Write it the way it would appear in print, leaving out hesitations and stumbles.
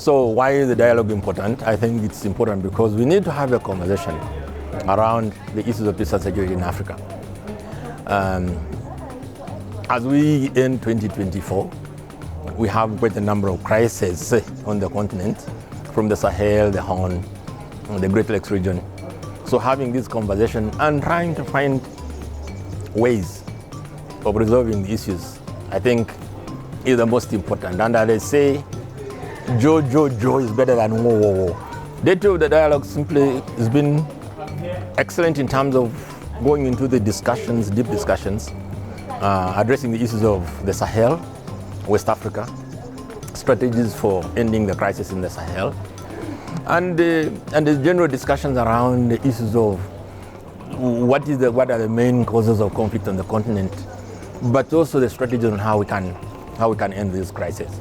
So why is the dialogue important? I think it's important because we need to have a conversation around the issues of peace and security in Africa. As we end 2024, we have quite a number of crises on the continent, from the Sahel, the Horn, the Great Lakes region. So having this conversation and trying to find ways of resolving the issues, I think is the most important. And as they say, Joe is better than war. Day two of the dialogue simply has been excellent in terms of going into the discussions, deep discussions, addressing the issues of the Sahel, West Africa, strategies for ending the crisis in the Sahel, and the general discussions around the issues of what are the main causes of conflict on the continent, but also the strategies on how we can end this crisis.